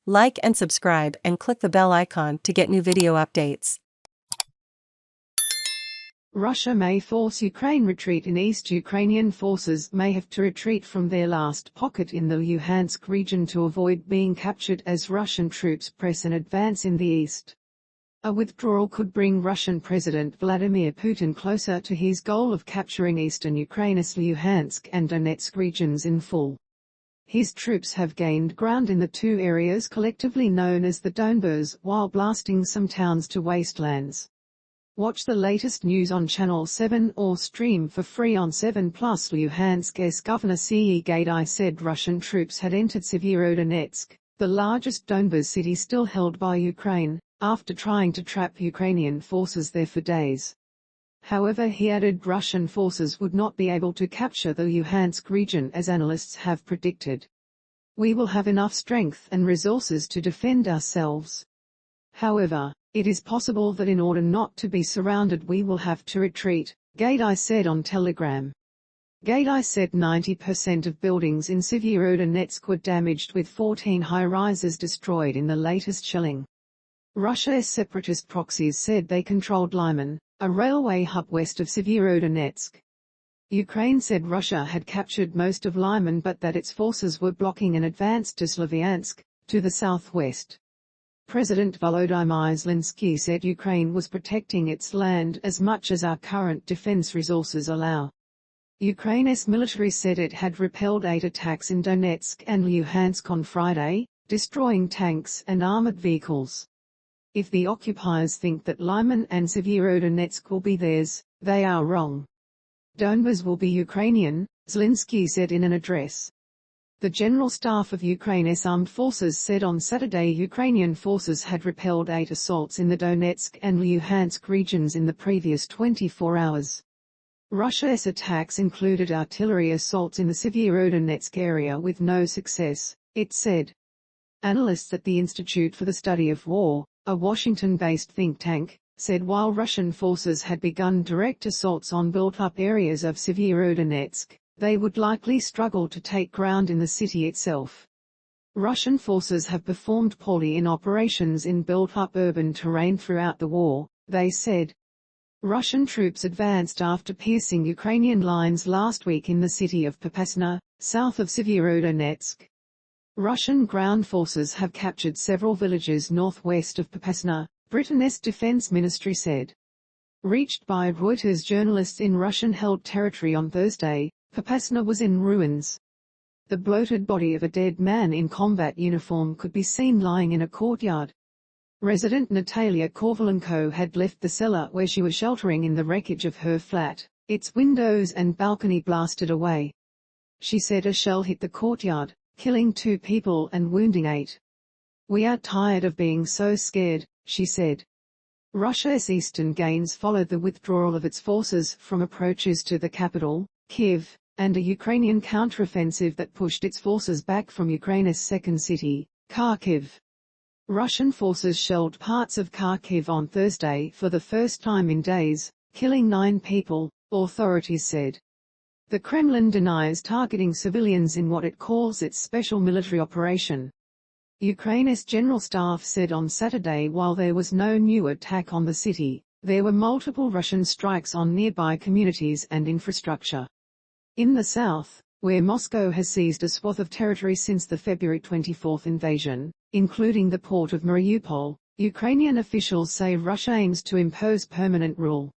Like and subscribe and click the bell icon to get new video updates. Russia may force Ukraine retreat in east. Ukrainian forces may have to retreat from their last pocket in the Luhansk region to avoid being captured as Russian troops press an advance in the east. A withdrawal could bring Russian President Vladimir Putin closer to his goal of capturing eastern Ukraine's Luhansk and Donetsk regions in full. His troops have gained ground in the two areas collectively known as the Donbas while blasting some towns to wastelands. Watch the latest news on Channel 7 or stream for free on 7 Plus. Luhansk's Governor Serhiy Gaidai said Russian troops had entered Severodonetsk, the largest Donbas city still held by Ukraine, after trying to trap Ukrainian forces there for days. However, he added Russian forces would not be able to capture the Luhansk region as analysts have predicted. We will have enough strength and resources to defend ourselves. However, it is possible that in order not to be surrounded we will have to retreat, Gaidai said on Telegram. Gaidai said 90% of buildings in Severodonetsk were damaged with 14 high-rises destroyed in the latest shelling. Russia's separatist proxies said they controlled Lyman, a railway hub west of Severodonetsk. Ukraine said Russia had captured most of Lyman but that its forces were blocking an advance to Slavyansk, to the southwest. President Volodymyr Zelensky said Ukraine was protecting its land as much as our current defense resources allow. Ukraine's military said it had repelled 8 attacks in Donetsk and Luhansk on Friday, destroying tanks and armored vehicles. If the occupiers think that Lyman and Severodonetsk will be theirs, they are wrong. Donbas will be Ukrainian, Zelensky said in an address. The General Staff of Ukraine's armed forces said on Saturday Ukrainian forces had repelled 8 assaults in the Donetsk and Luhansk regions in the previous 24 hours. Russia's attacks included artillery assaults in the Severodonetsk area with no success, it said. Analysts at the Institute for the Study of War, a Washington-based think tank, said while Russian forces had begun direct assaults on built-up areas of Severodonetsk, they would likely struggle to take ground in the city itself. Russian forces have performed poorly in operations in built-up urban terrain throughout the war, they said. Russian troops advanced after piercing Ukrainian lines last week in the city of Popasna, south of Severodonetsk. Russian ground forces have captured several villages northwest of Popasna, Britain's defense ministry said. Reached by Reuters journalists in Russian-held territory on Thursday, Popasna was in ruins. The bloated body of a dead man in combat uniform could be seen lying in a courtyard. Resident Natalia Korvalenko had left the cellar where she was sheltering in the wreckage of her flat, its windows and balcony blasted away. She said a shell hit the courtyard, killing 2 people and wounding 8. We are tired of being so scared, she said. Russia's eastern gains followed the withdrawal of its forces from approaches to the capital, Kyiv, and a Ukrainian counteroffensive that pushed its forces back from Ukraine's second city, Kharkiv. Russian forces shelled parts of Kharkiv on Thursday for the first time in days, killing 9 people, authorities said. The Kremlin denies targeting civilians in what it calls its special military operation. Ukraine's general staff said on Saturday while there was no new attack on the city, there were multiple Russian strikes on nearby communities and infrastructure. In the south, where Moscow has seized a swath of territory since the February 24 invasion, including the port of Mariupol, Ukrainian officials say Russia aims to impose permanent rule.